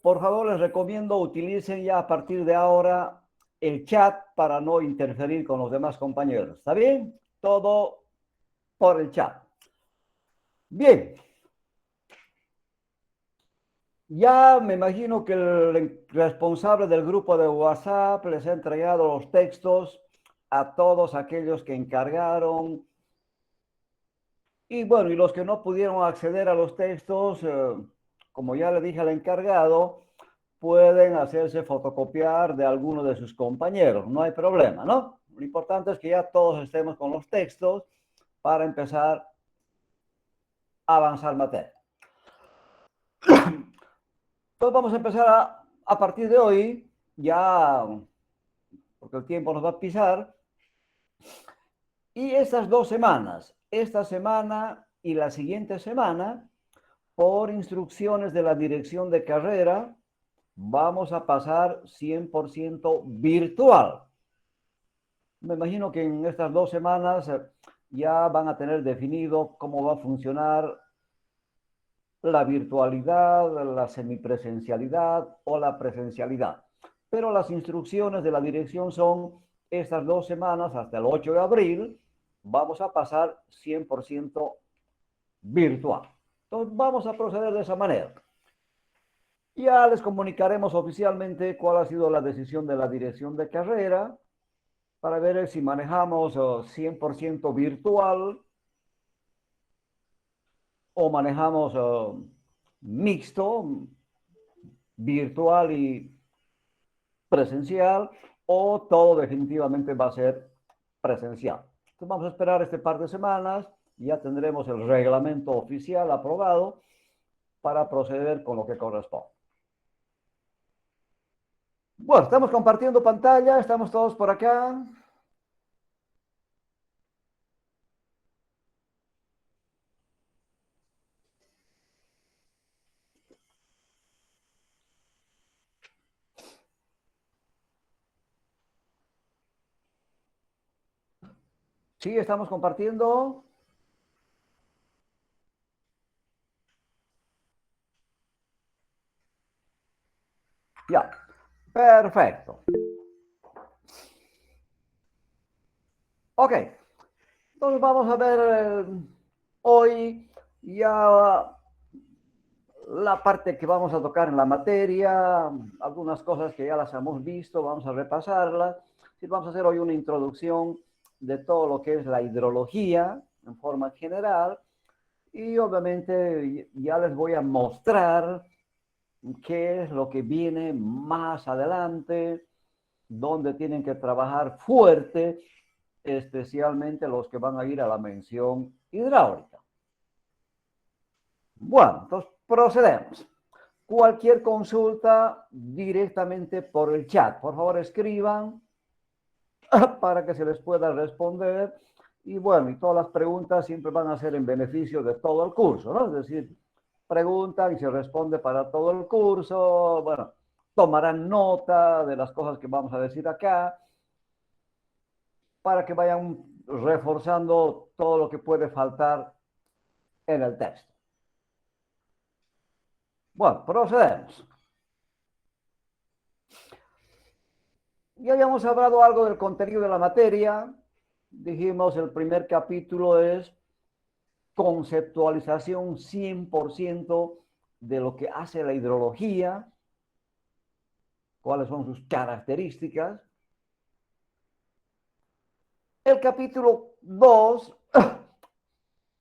Por favor, les recomiendo utilicen ya a partir de ahora el chat para no interferir con los demás compañeros. ¿Está bien? Todo por el chat. Bien. Ya me imagino que el responsable del grupo de WhatsApp les ha entregado los textos a todos aquellos que encargaron. Y bueno, y los que no pudieron acceder a los textos, como ya le dije al encargado, pueden hacerse fotocopiar de alguno de sus compañeros. No hay problema, ¿no? Lo importante es que ya todos estemos con los textos para empezar a avanzar materia. Entonces vamos a empezar a partir de hoy, ya porque el tiempo nos va a pisar. Y estas 2 semanas, esta semana y la siguiente semana, por instrucciones de la dirección de carrera, vamos a pasar 100% virtual. Me imagino que en estas 2 semanas ya van a tener definido cómo va a funcionar la virtualidad, la semipresencialidad o la presencialidad. Pero las instrucciones de la dirección son estas 2 semanas hasta el 8 de abril, vamos a pasar 100% virtual. Entonces vamos a proceder de esa manera. Ya les comunicaremos oficialmente cuál ha sido la decisión de la dirección de carrera para ver si manejamos 100% virtual o manejamos mixto, virtual y presencial, o todo definitivamente va a ser presencial. Entonces vamos a esperar este par de semanas y ya tendremos el reglamento oficial aprobado para proceder con lo que corresponde. Bueno, estamos compartiendo pantalla, estamos todos por acá. Sí, estamos compartiendo. Ya, perfecto. Ok, entonces vamos a ver hoy ya la parte que vamos a tocar en la materia, algunas cosas que ya las hemos visto, vamos a repasarlas. Y vamos a hacer hoy una introducción de todo lo que es la hidrología en forma general. Y obviamente ya les voy a mostrar qué es lo que viene más adelante, donde tienen que trabajar fuerte, especialmente los que van a ir a la mención hidráulica. Bueno, entonces procedemos. Cualquier consulta directamente por el chat. Por favor, escriban para que se les pueda responder. Y bueno, y todas las preguntas siempre van a ser en beneficio de todo el curso, ¿no? Es decir, preguntan y se responde para todo el curso. Bueno, tomarán nota de las cosas que vamos a decir acá para que vayan reforzando todo lo que puede faltar en el texto. Bueno, procedemos. Ya habíamos hablado algo del contenido de la materia. Dijimos el primer capítulo es conceptualización 100% de lo que hace la hidrología, cuáles son sus características. El capítulo 2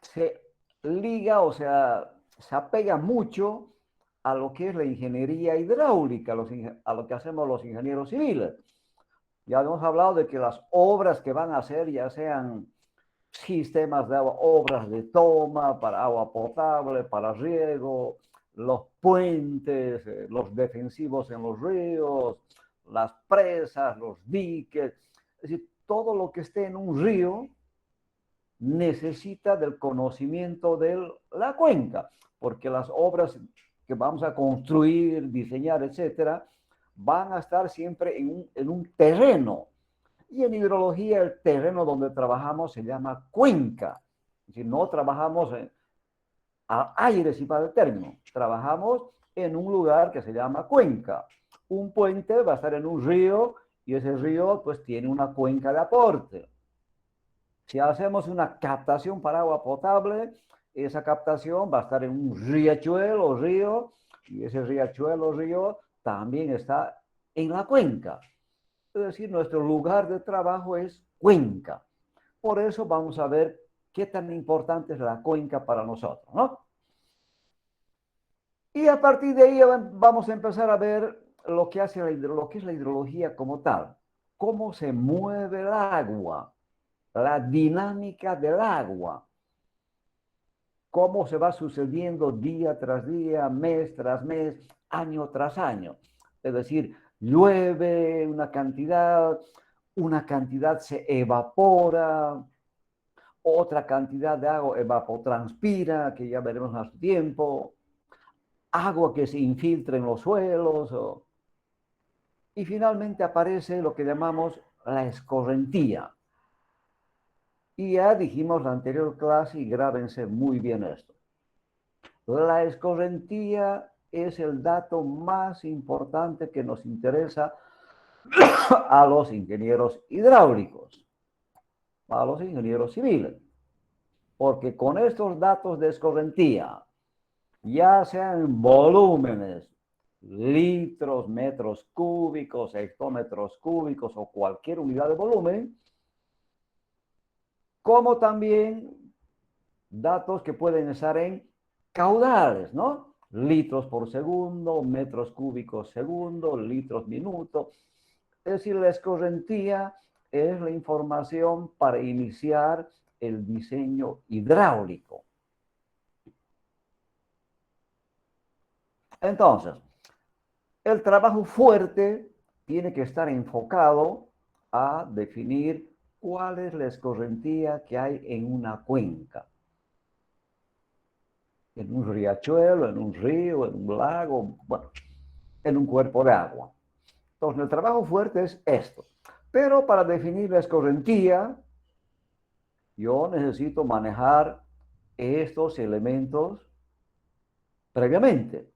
se liga, o sea, se apega mucho a lo que es la ingeniería hidráulica, a lo que hacemos los ingenieros civiles. Ya hemos hablado de que las obras que van a hacer, ya sean sistemas de agua, obras de toma para agua potable, para riego, los puentes, los defensivos en los ríos, las presas, los diques, es decir, todo lo que esté en un río necesita del conocimiento de la cuenca, porque las obras que vamos a construir, diseñar, etcétera, van a estar siempre en un terreno. Y en hidrología el terreno donde trabajamos se llama cuenca. Es decir, no trabajamos al aire, si para el término. Trabajamos en un lugar que se llama cuenca. Un puente va a estar en un río y ese río pues tiene una cuenca de aporte. Si hacemos una captación para agua potable, esa captación va a estar en un riachuelo o río y ese riachuelo o río también está en la cuenca. Es decir, nuestro lugar de trabajo es cuenca. Por eso vamos a ver qué tan importante es la cuenca para nosotros, ¿no? Y a partir de ahí vamos a empezar a ver lo que es la hidrología como tal. Cómo se mueve el agua, la dinámica del agua, cómo se va sucediendo día tras día, mes tras mes, año tras año. Es decir, llueve una cantidad se evapora, otra cantidad de agua evapotranspira, que ya veremos más tiempo, agua que se infiltra en los suelos, y finalmente aparece lo que llamamos la escorrentía. Y ya dijimos la anterior clase, y grábense muy bien esto. La escorrentía es el dato más importante que nos interesa a los ingenieros hidráulicos, a los ingenieros civiles, porque con estos datos de escorrentía, ya sean volúmenes, litros, metros cúbicos, hectómetros cúbicos o cualquier unidad de volumen, como también datos que pueden estar en caudales, ¿no? Litros por segundo, metros cúbicos segundo, litros minuto. Es decir, la escorrentía es la información para iniciar el diseño hidráulico. Entonces, el trabajo fuerte tiene que estar enfocado a definir cuál es la escorrentía que hay en una cuenca, en un riachuelo, en un río, en un lago, bueno, en un cuerpo de agua. Entonces, el trabajo fuerte es esto. Pero para definir la escorrentía, yo necesito manejar estos elementos previamente.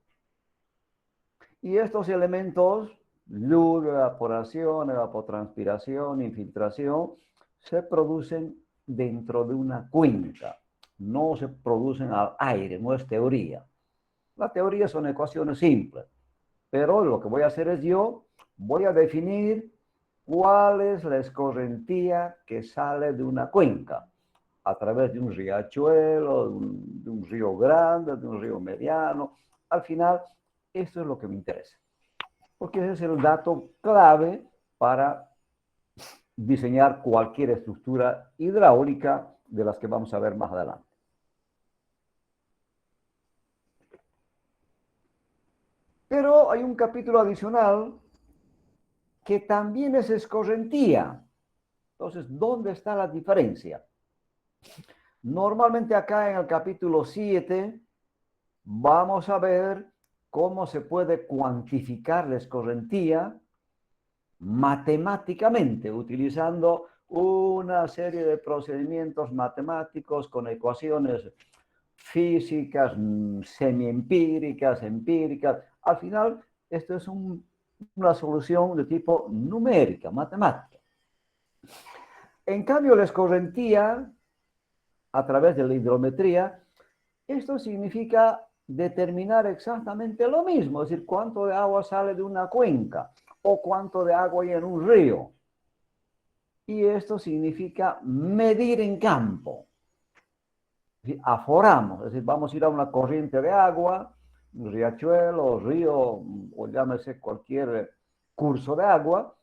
Y estos elementos, luz, evaporación, evapotranspiración, infiltración, se producen dentro de una cuenca. No se producen al aire, no es teoría. La teoría son ecuaciones simples. Pero lo que voy a hacer es voy a definir cuál es la escorrentía que sale de una cuenca a través de un riachuelo, de un río grande, de un río mediano. Al final, esto es lo que me interesa, porque ese es el dato clave para diseñar cualquier estructura hidráulica de las que vamos a ver más adelante. Pero hay un capítulo adicional que también es escorrentía. Entonces, ¿dónde está la diferencia? Normalmente acá en el capítulo 7 vamos a ver cómo se puede cuantificar la escorrentía matemáticamente, utilizando una serie de procedimientos matemáticos con ecuaciones físicas, semiempíricas, empíricas. Al final, esto es una solución de tipo numérica, matemática. En cambio, la escorrentía, a través de la hidrometría, esto significa determinar exactamente lo mismo, es decir, cuánto de agua sale de una cuenca o cuánto de agua hay en un río. Y esto significa medir en campo. Aforamos, es decir, vamos a ir a una corriente de agua, un riachuelo, río, o llámese cualquier curso de agua,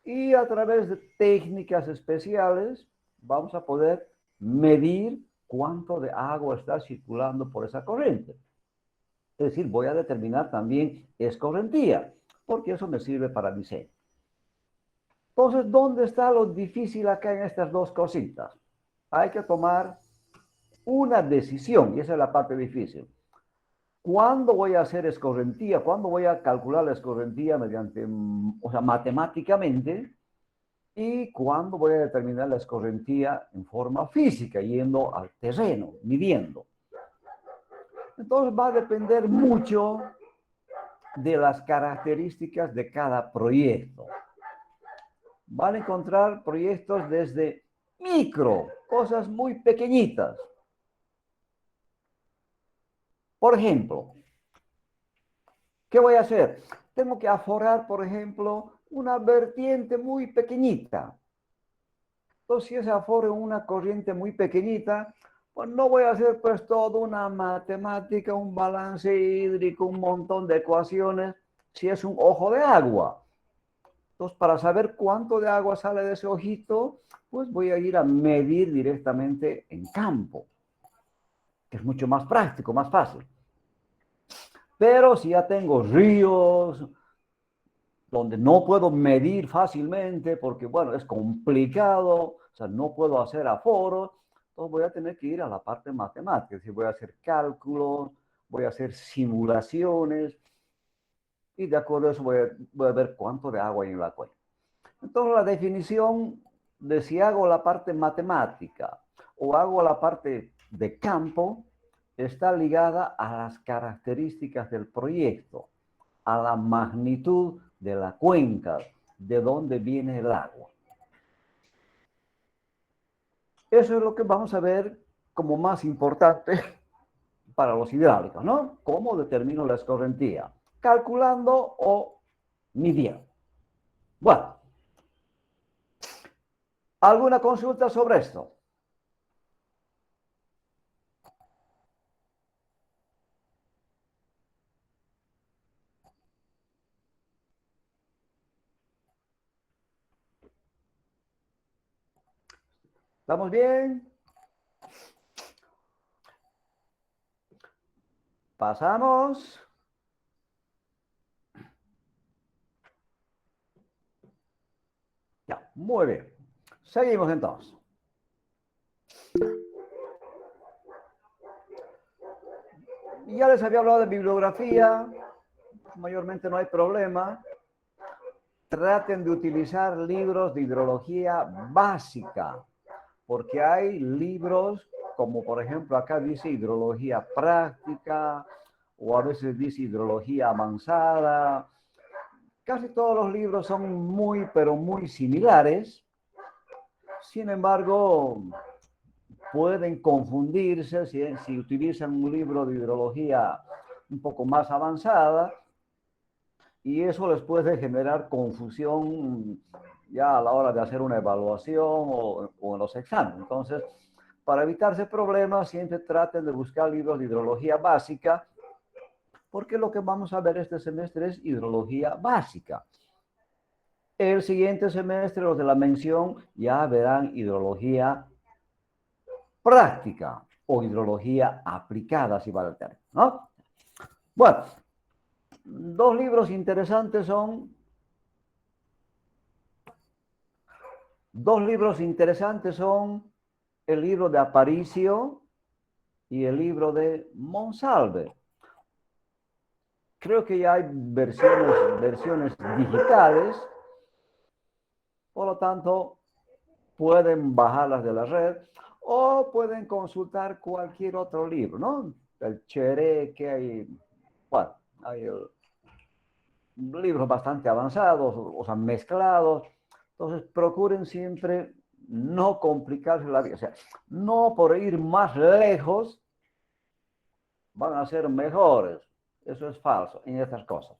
y a través de técnicas especiales vamos a poder medir cuánto de agua está circulando por esa corriente. Es decir, voy a determinar también escorrentía, porque eso me sirve para diseño. Entonces, ¿dónde está lo difícil acá en estas dos cositas? Hay que tomar una decisión, y esa es la parte difícil. ¿Cuándo voy a hacer escorrentía? ¿Cuándo voy a calcular la escorrentía mediante, o sea, matemáticamente? ¿Y cuándo voy a determinar la escorrentía en forma física, yendo al terreno, midiendo? Entonces va a depender mucho de las características de cada proyecto. Van a encontrar proyectos desde micro, cosas muy pequeñitas. Por ejemplo, ¿qué voy a hacer? Tengo que aforar, por ejemplo, una vertiente muy pequeñita. Entonces, si ese aforo en una corriente muy pequeñita, pues no voy a hacer pues toda una matemática, un balance hídrico, un montón de ecuaciones, si es un ojo de agua. Entonces, para saber cuánto de agua sale de ese ojito, pues voy a ir a medir directamente en campo, que es mucho más práctico, más fácil. Pero si ya tengo ríos, donde no puedo medir fácilmente porque, bueno, es complicado, o sea, no puedo hacer aforos, entonces voy a tener que ir a la parte matemática, es decir, voy a hacer cálculos, voy a hacer simulaciones y de acuerdo a eso voy a ver cuánto de agua hay en la cuenca. Entonces la definición de si hago la parte matemática o hago la parte de campo está ligada a las características del proyecto, a la magnitud de la cuenca, de dónde viene el agua. Eso es lo que vamos a ver como más importante para los hidráulicos, ¿no? ¿Cómo determino la escorrentía? Calculando o midiendo. Bueno, ¿alguna consulta sobre esto? ¿Estamos bien? Pasamos. Ya, muy bien. Seguimos entonces. Ya les había hablado de bibliografía, mayormente no hay problema. Traten de utilizar libros de hidrología básica, porque hay libros como por ejemplo acá dice hidrología práctica o a veces dice hidrología avanzada. Casi todos los libros son muy, pero muy similares. Sin embargo, pueden confundirse si utilizan un libro de hidrología un poco más avanzada y eso les puede generar confusión ya a la hora de hacer una evaluación o en los exámenes. Entonces, para evitarse problemas, siempre traten de buscar libros de hidrología básica, porque lo que vamos a ver este semestre es hidrología básica. El siguiente semestre, los de la mención ya verán hidrología práctica o hidrología aplicada, si vale el término, ¿no? Bueno, dos libros interesantes son el libro de Aparicio y el libro de Monsalve. Creo que ya hay versiones digitales, por lo tanto, pueden bajarlas de la red o pueden consultar cualquier otro libro, ¿no? El Chereque, hay libros bastante avanzados, o sea, mezclados. Entonces, procuren siempre no complicarse la vida. O sea, no por ir más lejos van a ser mejores. Eso es falso en estas cosas.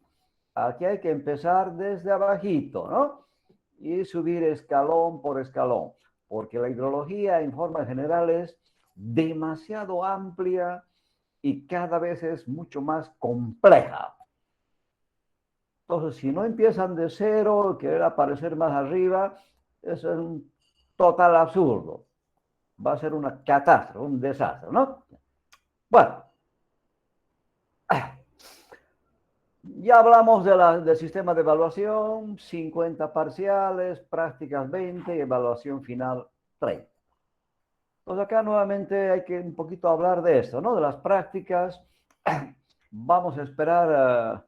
Aquí hay que empezar desde abajito, ¿no? Y subir escalón por escalón, porque la hidrología en forma general es demasiado amplia y cada vez es mucho más compleja. Entonces, si no empiezan de cero, querer aparecer más arriba, eso es un total absurdo. Va a ser una catástrofe, un desastre, ¿no? Bueno, ya hablamos del sistema de evaluación, 50 parciales, prácticas 20 y evaluación final 30. Pues acá nuevamente hay que un poquito hablar de esto, ¿no? De las prácticas. Vamos a esperar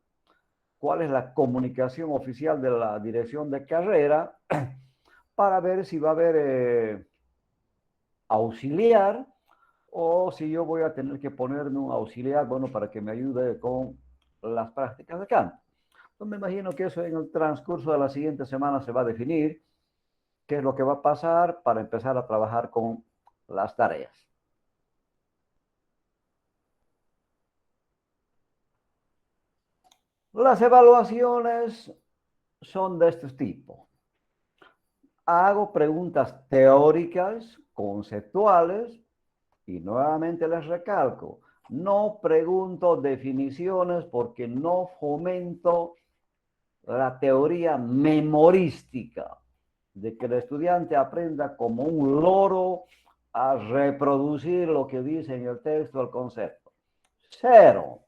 cuál es la comunicación oficial de la dirección de carrera para ver si va a haber auxiliar o si yo voy a tener que ponerme un auxiliar, bueno, para que me ayude con las prácticas de campo. Entonces me imagino que eso en el transcurso de la siguiente semana se va a definir qué es lo que va a pasar para empezar a trabajar con las tareas. Las evaluaciones son de este tipo. Hago preguntas teóricas, conceptuales, y nuevamente les recalco, no pregunto definiciones porque no fomento la teoría memorística de que el estudiante aprenda como un loro a reproducir lo que dice en el texto, el concepto. Cero.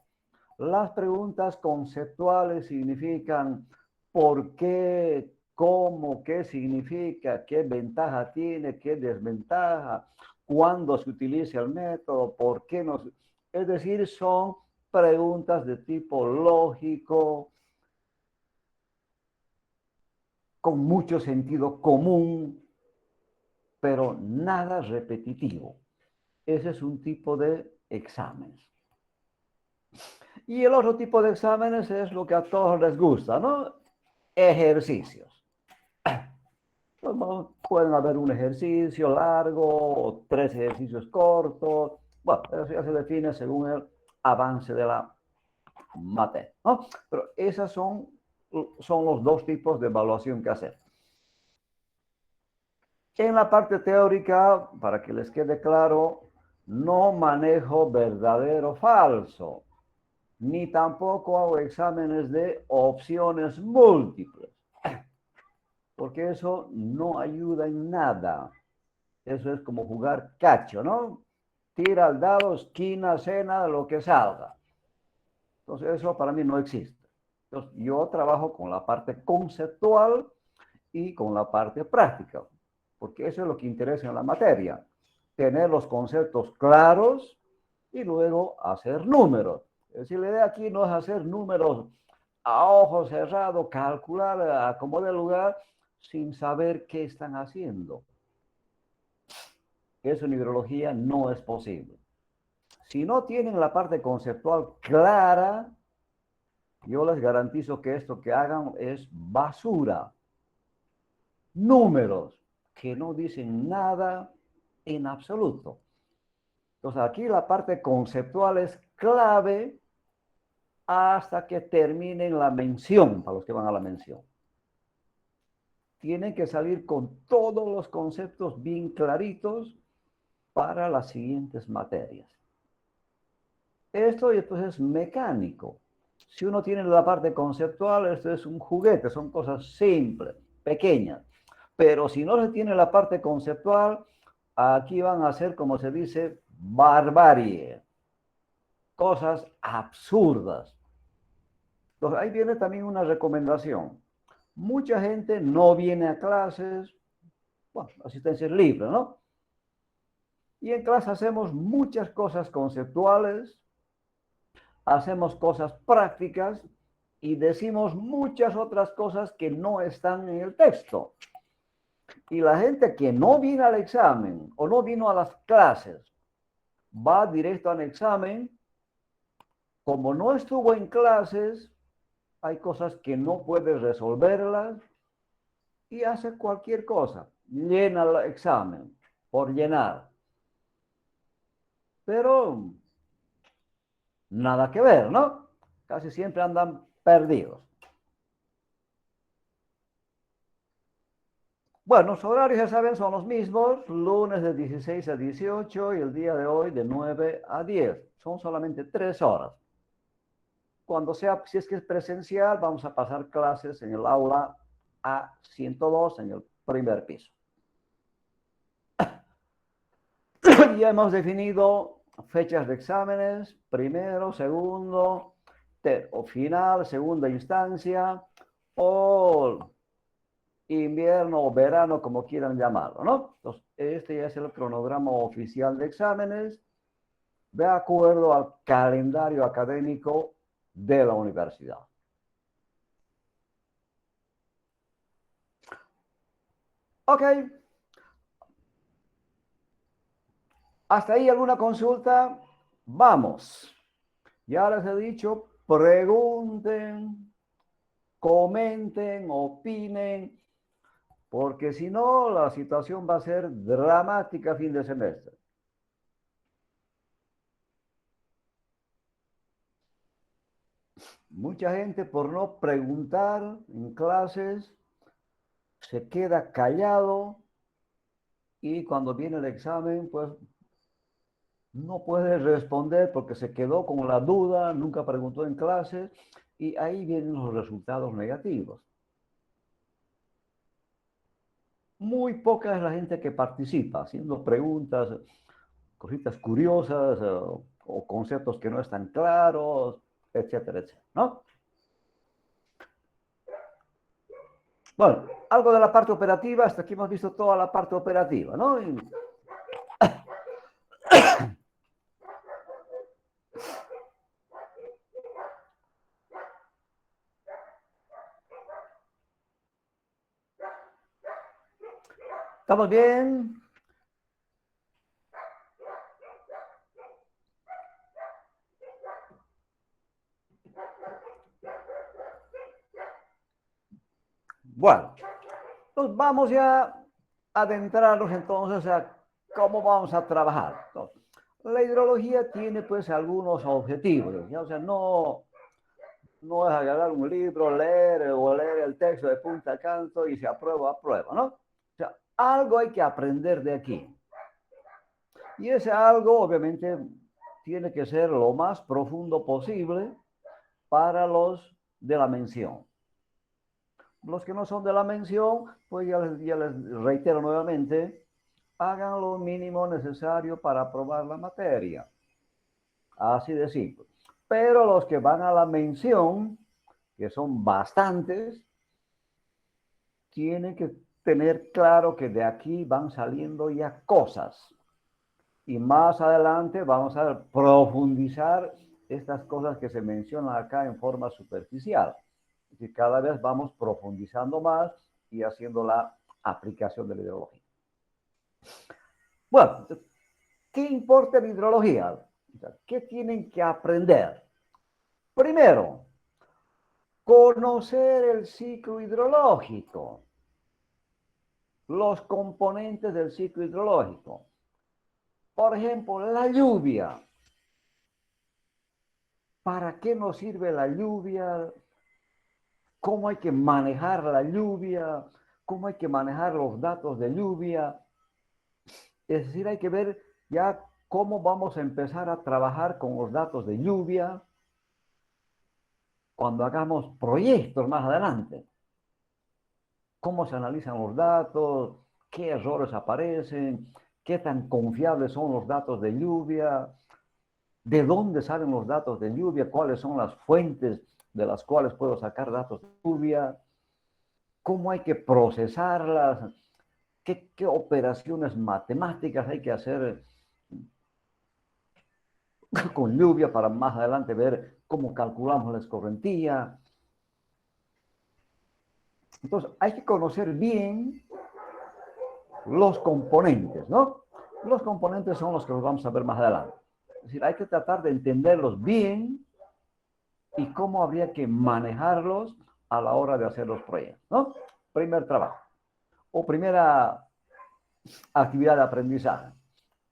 Las preguntas conceptuales significan por qué, cómo, qué significa, qué ventaja tiene, qué desventaja, cuándo se utiliza el método, por qué no. Es decir, son preguntas de tipo lógico, con mucho sentido común, pero nada repetitivo. Ese es un tipo de exámenes. Y el otro tipo de exámenes es lo que a todos les gusta, ¿no? Ejercicios. Bueno, pueden haber un ejercicio largo o 3 ejercicios cortos. Bueno, eso ya se define según el avance de la materia, ¿no? Pero esos son los dos tipos de evaluación que hacer. En la parte teórica, para que les quede claro, no manejo verdadero o falso, ni tampoco hago exámenes de opciones múltiples, porque eso no ayuda en nada. Eso es como jugar cacho, ¿no? Tira al dado, esquina, cena, lo que salga. Entonces, eso para mí no existe. Entonces, yo trabajo con la parte conceptual y con la parte práctica, porque eso es lo que interesa en la materia. Tener los conceptos claros y luego hacer números. Es decir, la idea aquí no es hacer números a ojos cerrados, calcular a como de lugar sin saber qué están haciendo. Eso en hidrología no es posible. Si no tienen la parte conceptual clara, yo les garantizo que esto que hagan es basura. Números que no dicen nada en absoluto. Entonces aquí la parte conceptual es clave hasta que terminen la mención, para los que van a la mención. Tienen que salir con todos los conceptos bien claritos para las siguientes materias. Esto después es mecánico. Si uno tiene la parte conceptual, esto es un juguete, son cosas simples, pequeñas. Pero si no se tiene la parte conceptual, aquí van a ser, como se dice, barbarie. Cosas absurdas. Entonces, ahí viene también una recomendación. Mucha gente no viene a clases, bueno, asistencia es libre, ¿no? Y en clase hacemos muchas cosas conceptuales, hacemos cosas prácticas y decimos muchas otras cosas que no están en el texto. Y la gente que no vino al examen o no vino a las clases va directo al examen, como no estuvo en clases, hay cosas que no puede resolverlas y hace cualquier cosa, llena el examen por llenar. Pero nada que ver, ¿no? Casi siempre andan perdidos. Bueno, los horarios ya saben son los mismos, lunes de 16 a 18 y el día de hoy de 9 a 10. Son solamente 3 horas. Cuando sea, si es que es presencial, vamos a pasar clases en el aula A102 en el primer piso. Ya hemos definido fechas de exámenes, primero, segundo, o final, segunda instancia, o invierno o verano, como quieran llamarlo, ¿no? Entonces, este ya es el cronograma oficial de exámenes de acuerdo al calendario académico de la universidad. Ok. ¿Hasta ahí alguna consulta? Vamos. Ya les he dicho pregunten, comenten, opinen, porque si no, la situación va a ser dramática a fin de semestre. Mucha gente por no preguntar en clases se queda callado y cuando viene el examen, pues no puede responder porque se quedó con la duda, nunca preguntó en clases y ahí vienen los resultados negativos. Muy poca es la gente que participa haciendo preguntas, cositas curiosas o conceptos que no están claros, etcétera, etcétera, ¿no? Bueno, algo de la parte operativa, hasta aquí hemos visto toda la parte operativa, ¿no? ¿Estamos bien? Bueno, pues vamos ya a adentrarnos entonces a cómo vamos a trabajar. Entonces, la hidrología tiene pues algunos objetivos, ¿ya? O sea, no es agarrar un libro, leer o leer el texto de punta a canto y se aprueba, ¿no? O sea, algo hay que aprender de aquí. Y ese algo, obviamente, tiene que ser lo más profundo posible para los de la mención. Los que no son de la mención, pues ya les reitero nuevamente, hagan lo mínimo necesario para aprobar la materia. Así de simple. Pero los que van a la mención, que son bastantes, tienen que tener claro que de aquí van saliendo ya cosas. Y más adelante vamos a profundizar estas cosas que se mencionan acá en forma superficial. Es decir, cada vez vamos profundizando más y haciendo la aplicación de la hidrología. Bueno, ¿qué importa la hidrología? ¿Qué tienen que aprender? Primero, conocer el ciclo hidrológico, los componentes del ciclo hidrológico. Por ejemplo, la lluvia. ¿Para qué nos sirve la lluvia? ¿Cómo hay que manejar la lluvia? ¿Cómo hay que manejar los datos de lluvia? Es decir, hay que ver ya cómo vamos a empezar a trabajar con los datos de lluvia cuando hagamos proyectos más adelante. ¿Cómo se analizan los datos? ¿Qué errores aparecen? ¿Qué tan confiables son los datos de lluvia? ¿De dónde salen los datos de lluvia? ¿Cuáles son las fuentes de las cuales puedo sacar datos de lluvia? ¿Cómo hay que procesarlas? ¿Qué operaciones matemáticas hay que hacer con lluvia para más adelante ver cómo calculamos la escorrentía? Entonces, hay que conocer bien los componentes, ¿no? Los componentes son los que los vamos a ver más adelante. Es decir, hay que tratar de entenderlos bien y cómo habría que manejarlos a la hora de hacer los proyectos, ¿no? Primer trabajo o primera actividad de aprendizaje.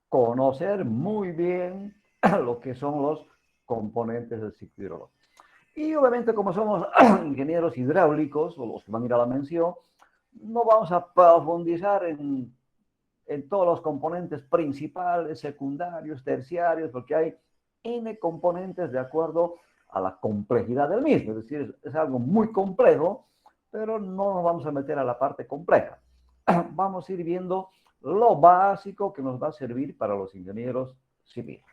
Conocer muy bien lo que son los componentes del ciclo hidrológico. Y obviamente como somos ingenieros hidráulicos, o los que van a ir a la mención, no vamos a profundizar en todos los componentes principales, secundarios, terciarios, porque hay N componentes de acuerdo a la complejidad del mismo. Es decir, es algo muy complejo, pero no nos vamos a meter a la parte compleja. Vamos a ir viendo lo básico que nos va a servir para los ingenieros civiles.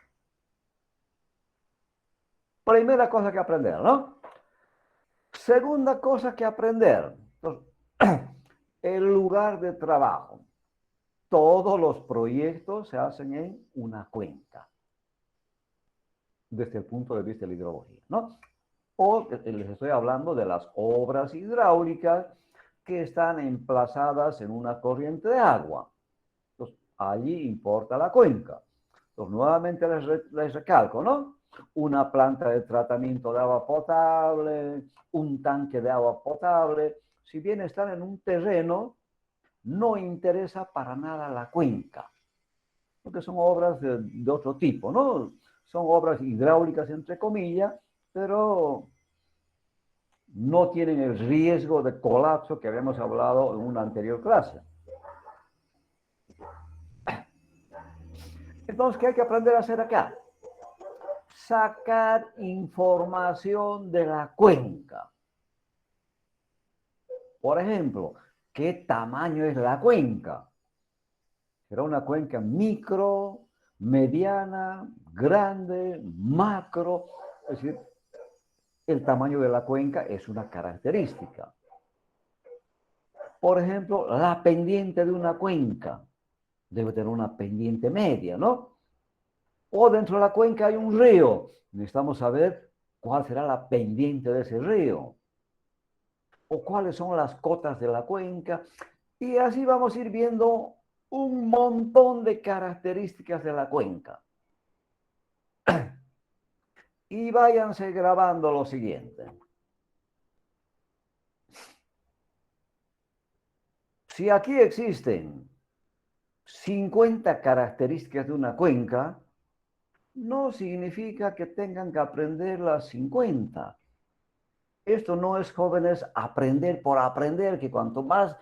Primera cosa que aprender, ¿no? Segunda cosa que aprender, entonces, el lugar de trabajo. Todos los proyectos se hacen en una cuenca, desde el punto de vista de la hidrología, ¿no? O les estoy hablando de las obras hidráulicas que están emplazadas en una corriente de agua. Entonces, allí importa la cuenca. Entonces, nuevamente les recalco, ¿no? una planta de tratamiento de agua potable, un tanque de agua potable. Si bien están en un terreno, no interesa para nada la cuenca, porque son obras de otro tipo, ¿no? Son obras hidráulicas, entre comillas, pero no tienen el riesgo de colapso que habíamos hablado en una anterior clase. Entonces, ¿qué hay que aprender a hacer acá? Sacar información de la cuenca. Por ejemplo, ¿qué tamaño es la cuenca? ¿Será una cuenca micro, mediana, grande, macro? Es decir, el tamaño de la cuenca es una característica. Por ejemplo, la pendiente de una cuenca debe tener una pendiente media, ¿no? O dentro de la cuenca hay un río. Necesitamos saber cuál será la pendiente de ese río. O cuáles son las cotas de la cuenca. Y así vamos a ir viendo un montón de características de la cuenca. Y váyanse grabando lo siguiente. Si aquí existen 50 características de una cuenca, no significa que tengan que aprender las 50. Esto no es, jóvenes, aprender por aprender, que cuanto más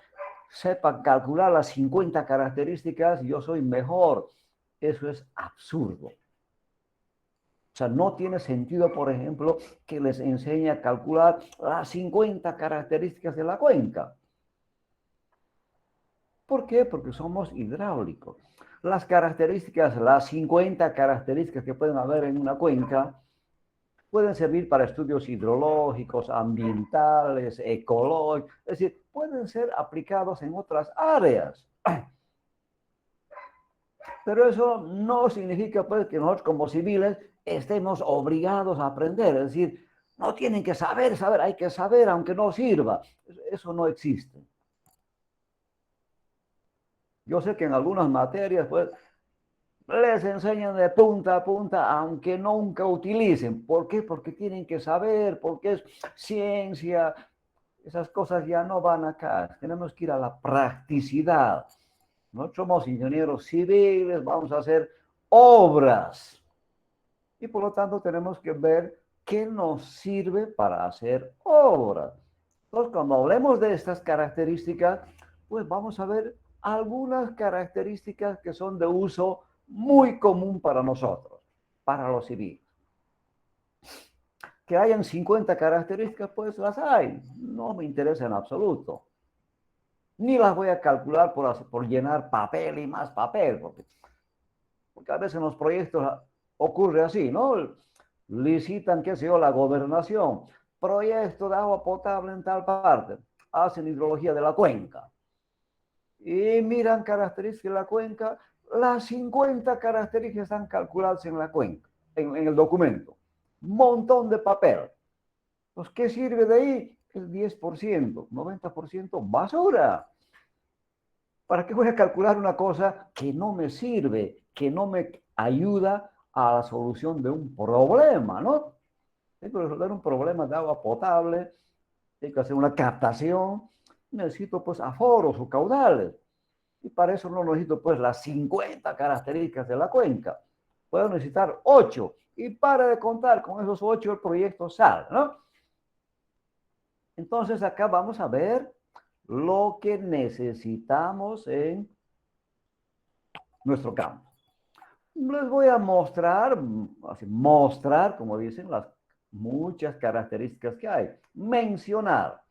sepan calcular las 50 características, yo soy mejor. Eso es absurdo. O sea, no tiene sentido, por ejemplo, que les enseñe a calcular las 50 características de la cuenca. ¿Por qué? Porque somos hidráulicos. Las características, las 50 características que pueden haber en una cuenca, pueden servir para estudios hidrológicos, ambientales, ecológicos, es decir, pueden ser aplicados en otras áreas. Pero eso no significa, pues, que nosotros como civiles estemos obligados a aprender, es decir, no tienen que saber, hay que saber aunque no sirva. Eso no existe. Yo sé que en algunas materias, pues, les enseñan de punta a punta, aunque nunca utilicen. ¿Por qué? Porque tienen que saber, porque es ciencia. Esas cosas ya no van acá. Tenemos que ir a la practicidad. Nosotros somos ingenieros civiles, vamos a hacer obras. Y por lo tanto tenemos que ver qué nos sirve para hacer obras. Entonces, cuando hablemos de estas características, pues vamos a ver algunas características que son de uso muy común para nosotros, para los civiles. Que hayan 50 características, pues las hay. No me interesa en absoluto. Ni las voy a calcular por llenar papel y más papel, porque a veces en los proyectos ocurre así, ¿no? Licitan, qué sé yo, la gobernación, proyecto de agua potable en tal parte, hacen hidrología de la cuenca y miran características de la cuenca, las 50 características están calculadas en la cuenca, en el documento. Montón de papel. Pues, ¿qué sirve de ahí? El 10%, 90% basura. ¿Para qué voy a calcular una cosa que no me sirve, que no me ayuda a la solución de un problema, ¿no? Tengo que resolver un problema de agua potable, tengo que hacer una captación, necesito pues aforos o caudales. Y para eso no necesito pues las 50 características de la cuenca. Puedo necesitar 8 y para de contar, con esos 8 el proyecto sale, ¿no? Entonces acá vamos a ver lo que necesitamos en nuestro campo. Les voy a mostrar, así, mostrar, como dicen, las muchas características que hay. Mencionar.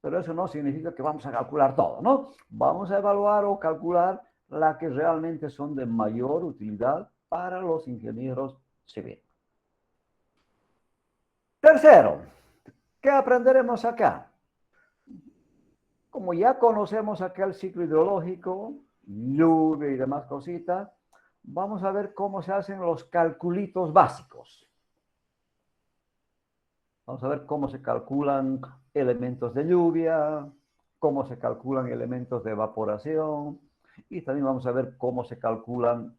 Pero eso no significa que vamos a calcular todo, ¿no? Vamos a evaluar o calcular las que realmente son de mayor utilidad para los ingenieros civiles. Tercero, ¿qué aprenderemos acá? Como ya conocemos acá el ciclo hidrológico, lluvia y demás cositas, vamos a ver cómo se hacen los calculitos básicos. Vamos a ver cómo se calculan elementos de lluvia, cómo se calculan elementos de evaporación y también vamos a ver cómo se calculan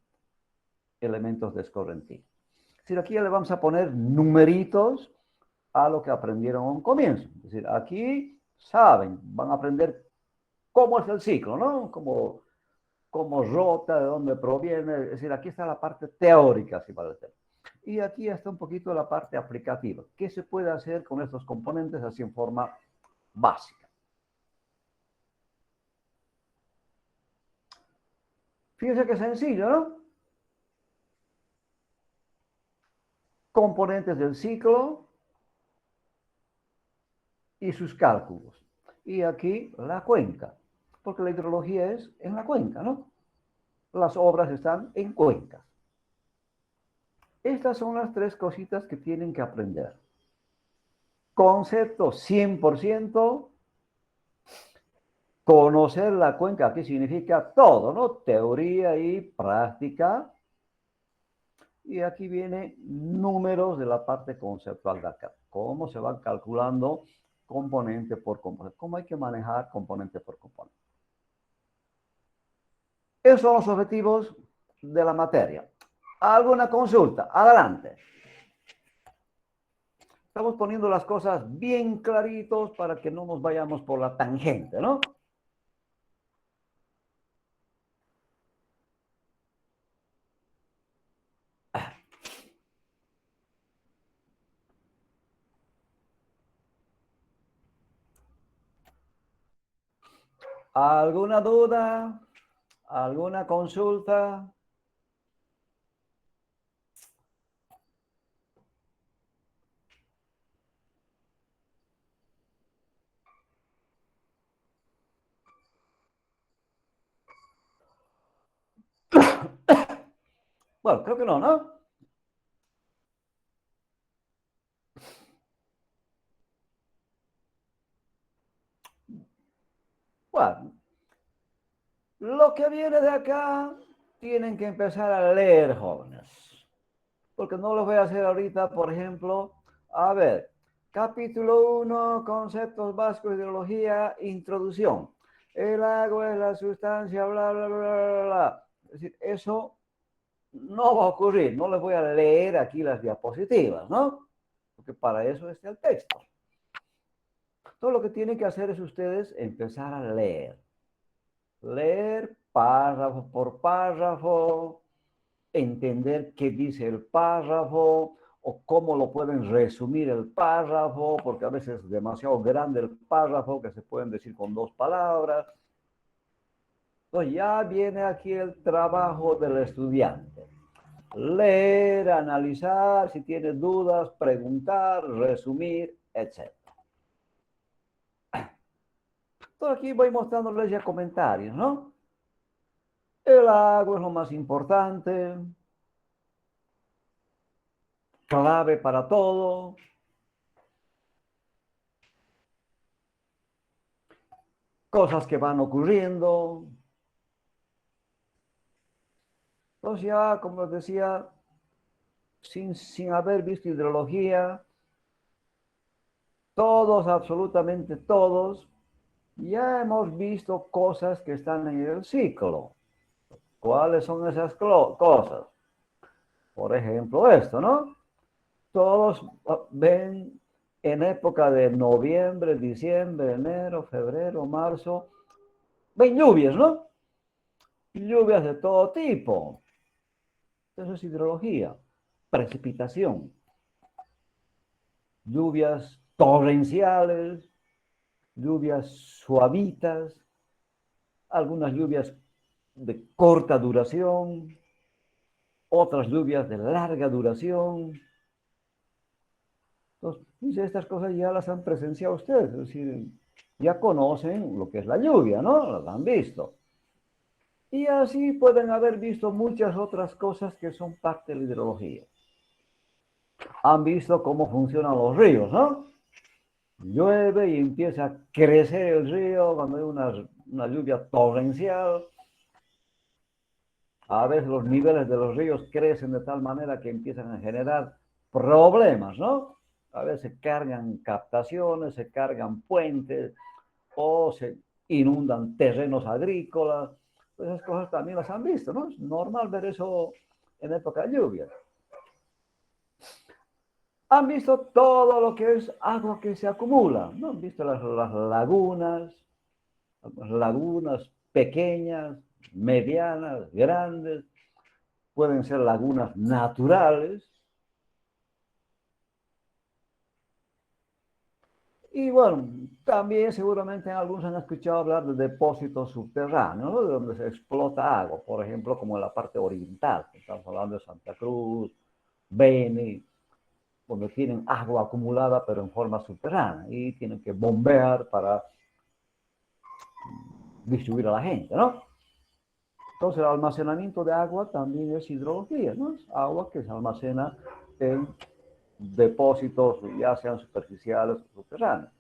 elementos de escorrentía. decir, aquí le vamos a poner numeritos a lo que aprendieron a un comienzo. Es decir, aquí saben, van a aprender cómo es el ciclo, ¿no? Cómo rota, de dónde proviene. Es decir, aquí está la parte teórica, si vale decir. Y aquí está un poquito la parte aplicativa. ¿Qué se puede hacer con estos componentes así en forma básica? Fíjense qué sencillo, ¿no? Componentes del ciclo y sus cálculos. Y aquí la cuenca, porque la hidrología es en la cuenca, ¿no? Las obras están en cuencas. Estas son las tres cositas que tienen que aprender. Concepto 100%, conocer la cuenca, ¿qué significa? Todo, ¿no? Teoría y práctica. Y aquí vienen números de la parte conceptual de acá. Cómo se van calculando componente por componente. Cómo hay que manejar componente por componente. Esos son los objetivos de la materia. ¿Alguna consulta? Adelante. Estamos poniendo las cosas bien claritos para que no nos vayamos por la tangente, ¿no? ¿Alguna duda? ¿Alguna consulta? Bueno, creo que no, ¿no? Bueno, lo que viene de acá tienen que empezar a leer, jóvenes. Porque no lo voy a hacer ahorita, por ejemplo, a ver, capítulo 1, conceptos básicos de hidrología, introducción. El agua es la sustancia, bla, bla, bla, bla, bla. Es decir, eso no va a ocurrir. No les voy a leer aquí las diapositivas, ¿no? Porque para eso está el texto. Todo lo que tienen que hacer es ustedes empezar a leer. Leer párrafo por párrafo, entender qué dice el párrafo o cómo lo pueden resumir el párrafo, porque a veces es demasiado grande el párrafo que se pueden decir con 2 palabras. Entonces ya viene aquí el trabajo del estudiante. Leer, analizar, si tiene dudas, preguntar, resumir, etc. Entonces aquí voy mostrándoles ya comentarios, ¿no? El agua es lo más importante, clave para todo. Cosas que van ocurriendo. Entonces ya, como les decía, sin haber visto hidrología, todos, absolutamente todos, ya hemos visto cosas que están en el ciclo. ¿Cuáles son esas cosas? Por ejemplo, esto, ¿no? Todos ven en época de noviembre, diciembre, enero, febrero, marzo, ven lluvias, ¿no? Lluvias de todo tipo. Eso es hidrología. Precipitación. Lluvias torrenciales, lluvias suavitas, algunas lluvias de corta duración, otras lluvias de larga duración. Entonces, estas cosas ya las han presenciado ustedes, es decir, ya conocen lo que es la lluvia, ¿no? Las han visto. Y así pueden haber visto muchas otras cosas que son parte de la hidrología. Han visto cómo funcionan los ríos, ¿no? Llueve y empieza a crecer el río cuando hay una lluvia torrencial. A veces los niveles de los ríos crecen de tal manera que empiezan a generar problemas, ¿no? A veces se cargan captaciones, se cargan puentes o se inundan terrenos agrícolas. Esas cosas también las han visto, ¿no? Es normal ver eso en época de lluvia. Han visto todo lo que es agua que se acumula, ¿no? Han visto las lagunas pequeñas, medianas, grandes, pueden ser lagunas naturales. Y bueno, también seguramente algunos han escuchado hablar de depósitos subterráneos, ¿no? De donde se explota agua, por ejemplo, como en la parte oriental. Estamos hablando de Santa Cruz, Beni, donde tienen agua acumulada pero en forma subterránea y tienen que bombear para distribuir a la gente, ¿no? Entonces el almacenamiento de agua también es hidrología, ¿no? Es agua que se almacena en depósitos, ya sean superficiales o subterráneos.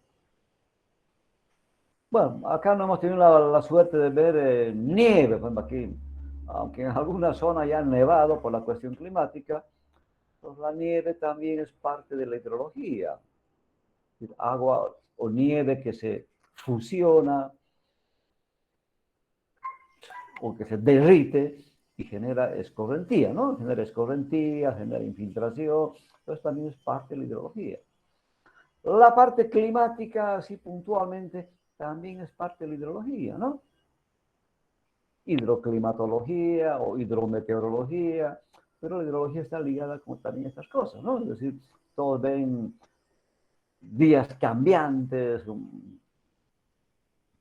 Bueno, acá no hemos tenido la suerte de ver nieve, por ejemplo, aquí, aunque en algunas zonas ya han nevado por la cuestión climática, pues la nieve también es parte de la hidrología. Agua o nieve que se fusiona o que se derrite y genera escorrentía, ¿no? Genera escorrentía, genera infiltración, entonces también es parte de la hidrología. La parte climática, así puntualmente, también es parte de la hidrología, ¿no? Hidroclimatología o hidrometeorología, pero la hidrología está ligada con también estas cosas, ¿no? Es decir, todos ven días cambiantes,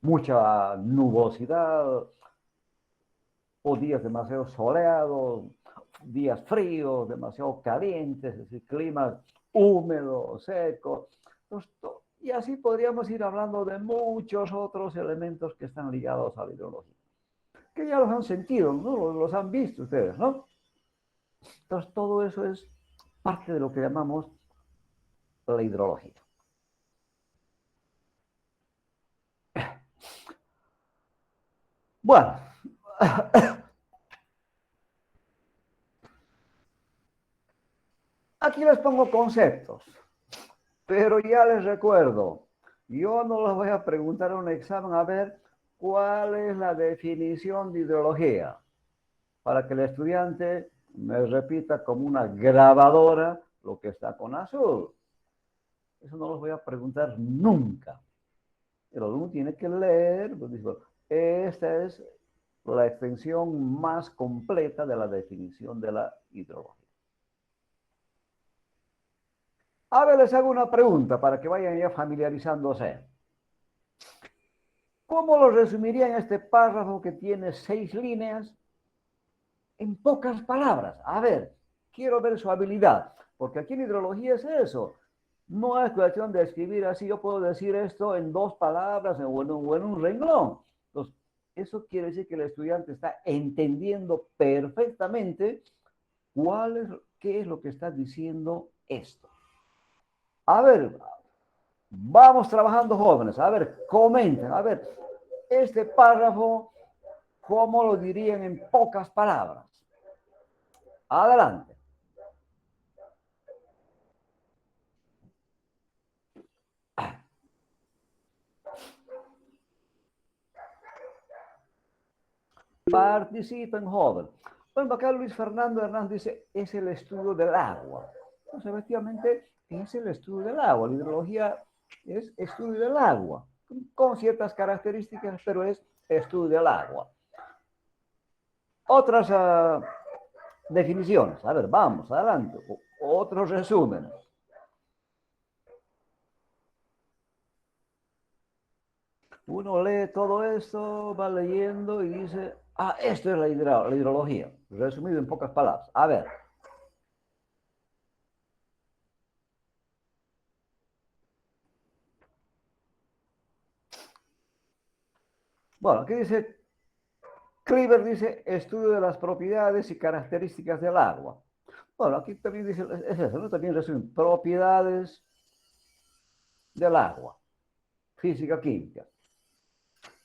mucha nubosidad, o días demasiado soleados, días fríos, demasiado calientes, es decir, climas húmedos, secos. Entonces, y así podríamos ir hablando de muchos otros elementos que están ligados a la hidrología, que ya los han sentido, ¿no? Los han visto ustedes, ¿no? Entonces, todo eso es parte de lo que llamamos la hidrología. Bueno, aquí les pongo conceptos, pero ya les recuerdo, yo no les voy a preguntar en un examen a ver cuál es la definición de hidrología, para que el estudiante me repita como una grabadora lo que está con azul. Eso no los voy a preguntar nunca. El alumno tiene que leer, pues dice, esta es la extensión más completa de la definición de la hidrología. A ver, les hago una pregunta para que vayan ya familiarizándose. ¿Cómo lo resumiría en este párrafo que tiene 6 líneas en pocas palabras? A ver, quiero ver su habilidad, porque aquí en hidrología es eso. No es cuestión de escribir así, yo puedo decir esto en 2 palabras o en un renglón. Entonces, eso quiere decir que el estudiante está entendiendo perfectamente qué es lo que está diciendo esto. A ver, vamos trabajando jóvenes, a ver, comenten, a ver, este párrafo, ¿cómo lo dirían en pocas palabras? Adelante. Participen, joven. Bueno, acá Luis Fernando Hernández dice, es el estudio del agua. Pues efectivamente, es el estudio del agua. La hidrología es estudio del agua, con ciertas características, pero es estudio del agua. Otras definiciones. A ver, vamos, adelante. Otros resúmenes. Uno lee todo esto, va leyendo y dice, ah, esto es la hidrología. Resumido en pocas palabras. A ver. Bueno, aquí dice, Cleaver dice, estudio de las propiedades y características del agua. Bueno, aquí también dice, es eso, ¿no? También resume propiedades del agua, física, química.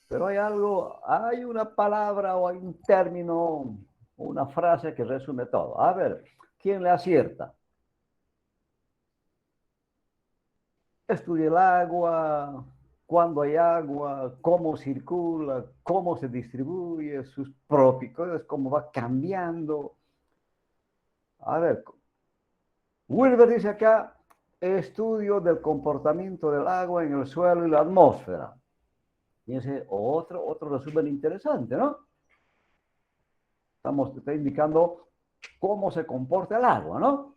Pero hay una palabra o hay un término o una frase que resume todo. A ver, ¿quién le acierta? Estudia el agua, cuándo hay agua, cómo circula, cómo se distribuye, sus propiedades, cómo va cambiando. A ver, Wilber dice acá, estudio del comportamiento del agua en el suelo y la atmósfera. Fíjense, otro resumen interesante, ¿no? Está indicando cómo se comporta el agua, ¿no?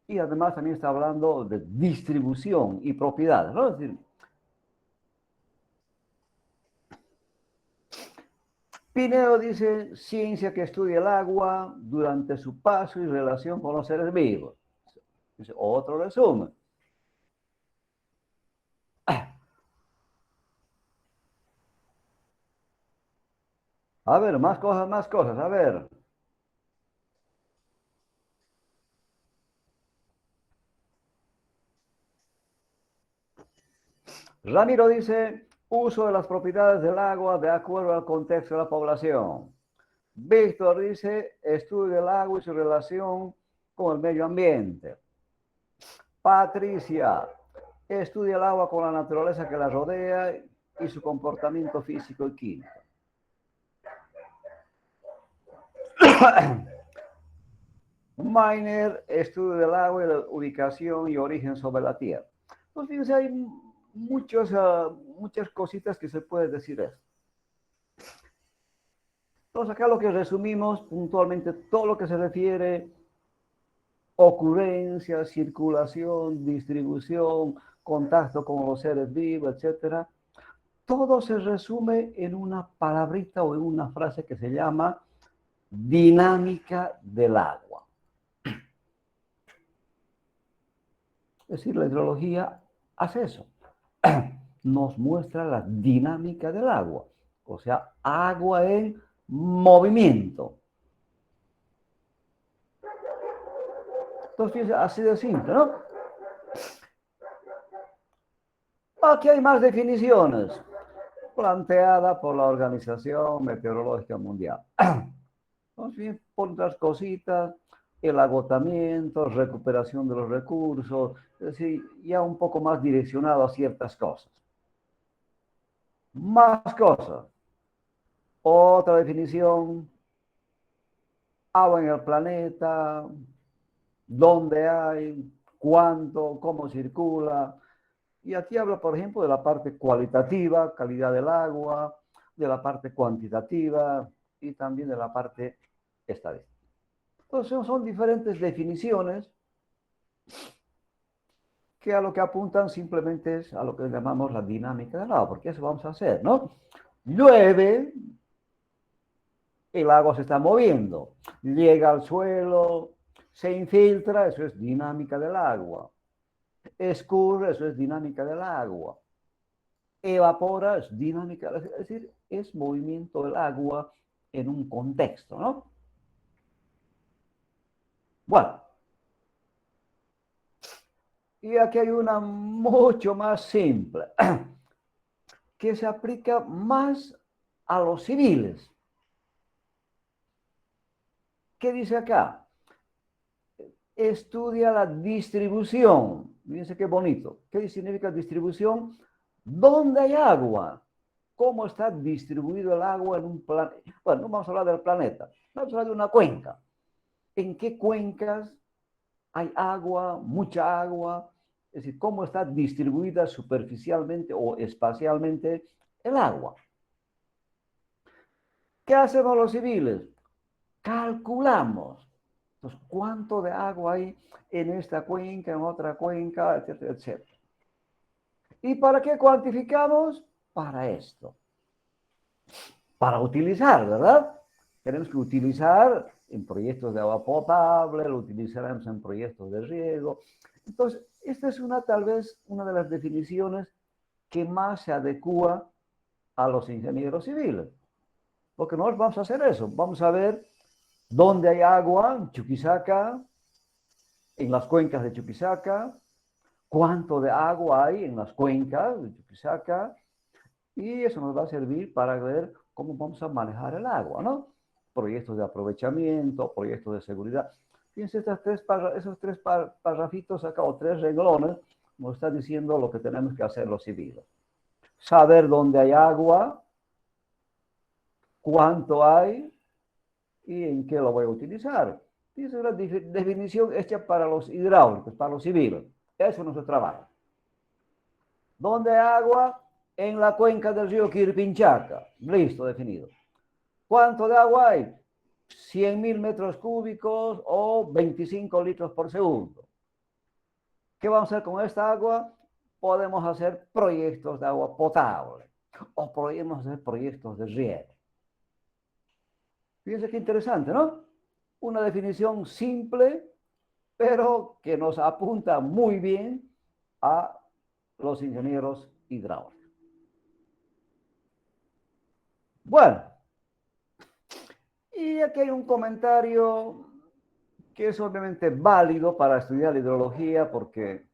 Y además también está hablando de distribución y propiedades, ¿no? Es decir, Pinedo dice, ciencia que estudia el agua durante su paso y relación con los seres vivos. Dice, otro resumen. A ver, más cosas, a ver. Ramiro dice, uso de las propiedades del agua de acuerdo al contexto de la población. Víctor dice, estudio del agua y su relación con el medio ambiente. Patricia, estudia el agua con la naturaleza que la rodea y su comportamiento físico y químico. Miner, estudio del agua y la ubicación y origen sobre la Tierra. Pues fíjense, hay muchas cositas que se puede decir eso. Entonces acá lo que resumimos puntualmente, todo lo que se refiere ocurrencia, circulación, distribución, contacto con los seres vivos, etcétera, todo se resume en una palabrita o en una frase que se llama dinámica del agua. Es decir, la hidrología hace eso. Nos muestra la dinámica del agua, o sea, agua en movimiento. Entonces, así de simple, ¿no? Aquí hay más definiciones planteadas por la Organización Meteorológica Mundial. Entonces, por otras cositas, el agotamiento, recuperación de los recursos, es decir, ya un poco más direccionado a ciertas cosas. Más cosas. Otra definición, agua en el planeta, dónde hay, cuánto, cómo circula. Y aquí habla, por ejemplo, de la parte cualitativa, calidad del agua, de la parte cuantitativa y también de la parte estadística. Entonces son diferentes definiciones que a lo que apuntan simplemente es a lo que llamamos la dinámica del agua, porque eso vamos a hacer, ¿no? Llueve, el agua se está moviendo, llega al suelo, se infiltra, eso es dinámica del agua. Escurre, eso es dinámica del agua. Evapora, es dinámica, es decir, es movimiento del agua en un contexto, ¿no? Bueno, y aquí hay una mucho más simple, que se aplica más a los civiles. ¿Qué dice acá? Estudia la distribución. Fíjense qué bonito. ¿Qué significa distribución? ¿Dónde hay agua? ¿Cómo está distribuido el agua en un planeta? Bueno, no vamos a hablar del planeta, vamos a hablar de una cuenca. ¿En qué cuencas hay agua, mucha agua? Es decir, ¿cómo está distribuida superficialmente o espacialmente el agua? ¿Qué hacemos los civiles? Calculamos. Entonces, ¿cuánto de agua hay en esta cuenca, en otra cuenca, etcétera, etcétera? ¿Y para qué cuantificamos? Para esto. Para utilizar, ¿verdad? Tenemos que utilizar en proyectos de agua potable, lo utilizaremos en proyectos de riego. Entonces, esta es tal vez una de las definiciones que más se adecua a los ingenieros civiles. Porque nosotros vamos a hacer eso. Vamos a ver dónde hay agua en Chuquisaca, en las cuencas de Chuquisaca, cuánto de agua hay en las cuencas de Chuquisaca, y eso nos va a servir para ver cómo vamos a manejar el agua, ¿no? Proyectos de aprovechamiento, proyectos de seguridad. Fíjense, esos tres parrafitos acá, o tres renglones, nos están diciendo lo que tenemos que hacer los civiles. Saber dónde hay agua, cuánto hay y en qué lo voy a utilizar. Es una definición hecha para los hidráulicos, para los civiles. Eso es nuestro trabajo. ¿Dónde hay agua? En la cuenca del río Quirpinchaca. Listo, definido. ¿Cuánto de agua hay? 100.000 metros cúbicos o 25 litros por segundo. ¿Qué vamos a hacer con esta agua? Podemos hacer proyectos de agua potable o podemos hacer proyectos de riego. Fíjense qué interesante, ¿no? Una definición simple, pero que nos apunta muy bien a los ingenieros hidráulicos. Bueno, y aquí hay un comentario que es obviamente válido para estudiar hidrología porque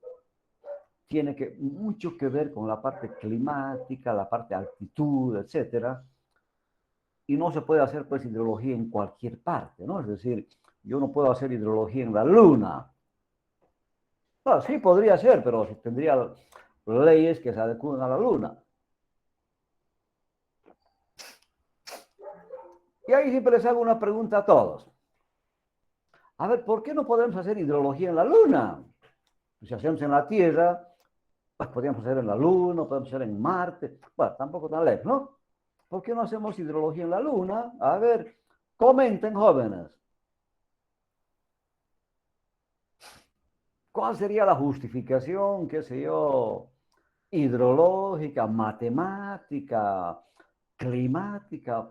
tiene mucho que ver con la parte climática, la parte de altitud, etcétera. Y no se puede hacer pues hidrología en cualquier parte, ¿no? Es decir, yo no puedo hacer hidrología en la luna. Bueno, sí podría ser, pero tendría leyes que se adecúen a la luna. Y ahí siempre les hago una pregunta a todos. A ver, ¿por qué no podemos hacer hidrología en la luna? Si hacemos en la Tierra, pues podríamos hacer en la luna, podemos hacer en Marte. Bueno, tampoco tan lejos, ¿no? ¿Por qué no hacemos hidrología en la luna? A ver, comenten, jóvenes. ¿Cuál sería la justificación, qué sé yo, hidrológica, matemática, climática?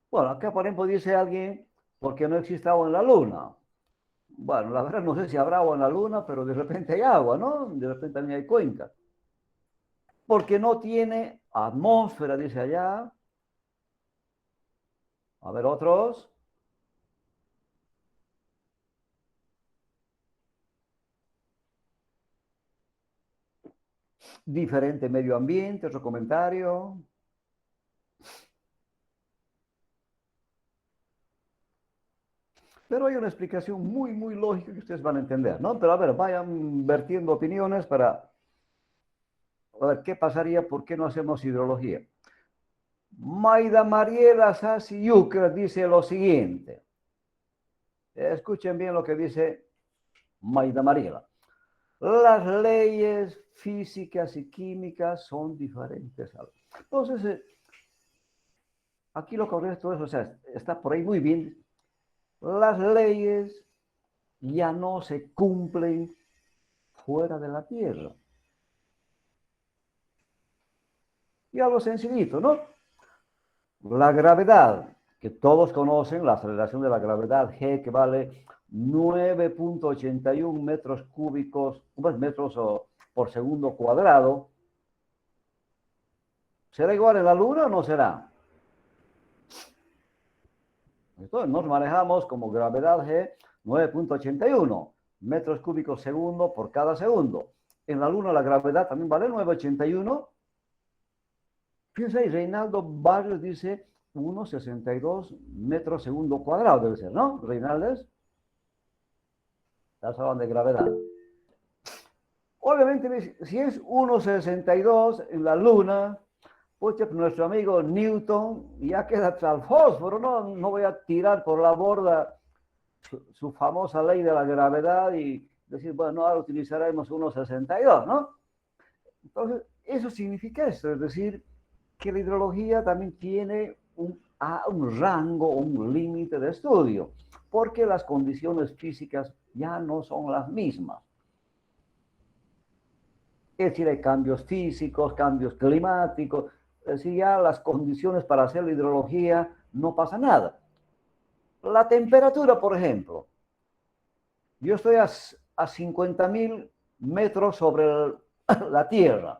Bueno, acá por ejemplo dice alguien, ¿por qué no existe agua en la luna? Bueno, la verdad no sé si habrá agua en la luna, pero de repente hay agua, ¿no? De repente también hay cuenca. Porque no tiene atmósfera, dice allá. A ver, otros. Diferente medio ambiente, otro comentario. Pero hay una explicación muy, muy lógica que ustedes van a entender, ¿no? Pero a ver, vayan vertiendo opiniones para a ver qué pasaría, por qué no hacemos hidrología. Maida Mariela Sassi Yucra dice lo siguiente. Escuchen bien lo que dice Maida Mariela. Las leyes físicas y químicas son diferentes. Entonces, aquí lo correcto es, o sea, está por ahí muy bien. Las leyes ya no se cumplen fuera de la Tierra. Y algo sencillito, ¿no? La gravedad, que todos conocen, la aceleración de la gravedad G, que vale 9.81 metros cúbicos, metros por segundo cuadrado. ¿Será igual en la Luna o no será? Entonces nos manejamos como gravedad G 9.81 metros cúbicos segundo por cada segundo. En la Luna la gravedad también vale 9.81. Fíjense ahí, Reinaldo Barrios dice 1,62 metros segundo cuadrado, debe ser, ¿no? Reinaldes. Estás hablando de gravedad. Obviamente, si es 1,62 en la Luna, pues nuestro amigo Newton ya queda tras fósforo, ¿no? No voy a tirar por la borda su famosa ley de la gravedad y decir, bueno, ahora utilizaremos 1,62, ¿no? Entonces, eso significa eso, es decir, que la hidrología también tiene un rango, un límite de estudio, porque las condiciones físicas ya no son las mismas. Es decir, hay cambios físicos, cambios climáticos, es decir, ya las condiciones para hacer la hidrología no pasa nada. La temperatura, por ejemplo, yo estoy a 50.000 metros sobre la Tierra.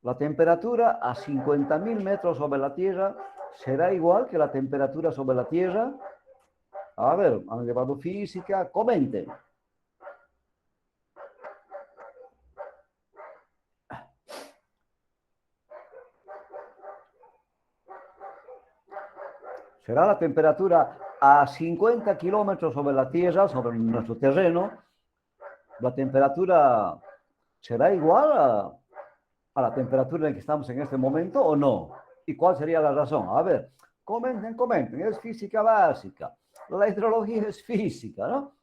La temperatura a 50.000 metros sobre la Tierra será igual que la temperatura sobre la Tierra. A ver, han llevado física, comenten. Será la temperatura a 50 kilómetros sobre la Tierra, sobre nuestro terreno. La temperatura será igual a la temperatura en que estamos en este momento o no. ¿Y cuál sería la razón? A ver, comenten, comenten. Es física básica. La hidrología es física, ¿no?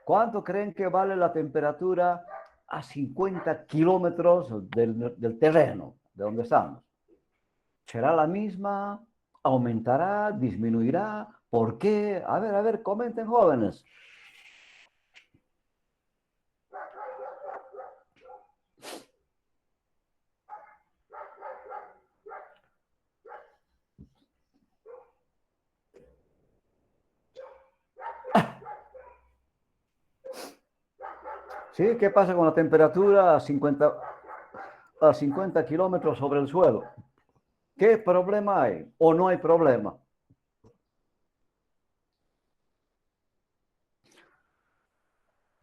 ¿Cuánto creen que vale la temperatura a 50 kilómetros del terreno, de donde estamos? ¿Será la misma? ¿Aumentará? ¿Disminuirá? ¿Por qué? A ver, comenten, jóvenes. ¿Sí? ¿Qué pasa con la temperatura a 50 kilómetros sobre el suelo? ¿Qué problema hay? ¿O no hay problema?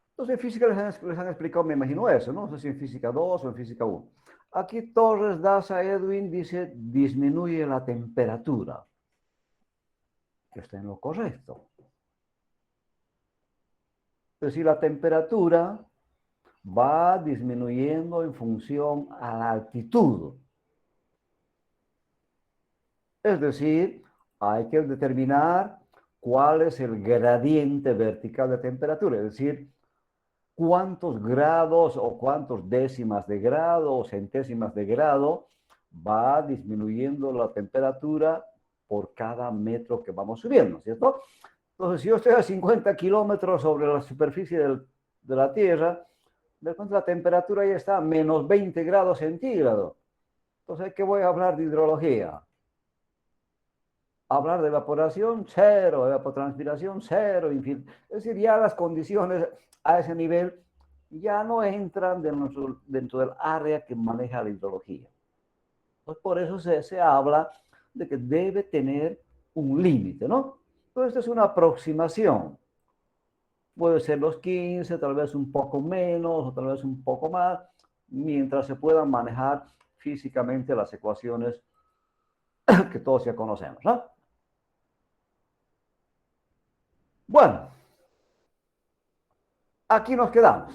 Entonces, en física les han explicado, me imagino eso, ¿no? No sé si en física 2 o en física 1. Aquí Torres Daza Edwin dice, disminuye la temperatura. Que está en lo correcto. Es decir, la temperatura va disminuyendo en función a la altitud. Es decir, hay que determinar cuál es el gradiente vertical de temperatura, es decir, cuántos grados o cuántos décimas de grado o centésimas de grado va disminuyendo la temperatura por cada metro que vamos subiendo, ¿cierto? Entonces, si yo estoy a 50 kilómetros sobre la superficie de la Tierra, de pronto la temperatura ya está a menos 20 grados centígrados. Entonces, ¿qué voy a hablar de hidrología? Hablar de evaporación, cero, evapotranspiración, cero. Es decir, ya las condiciones a ese nivel ya no entran dentro del área que maneja la hidrología. Pues por eso se habla de que debe tener un límite, ¿no? Entonces, esto es una aproximación. Puede ser los 15, tal vez un poco menos o tal vez un poco más, mientras se puedan manejar físicamente las ecuaciones que todos ya conocemos, ¿no? Bueno, aquí nos quedamos.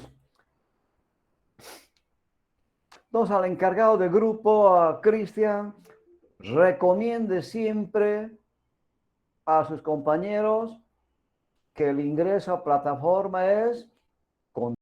Entonces, al encargado de grupo, a Cristian, recomiende siempre a sus compañeros que el ingreso a plataforma es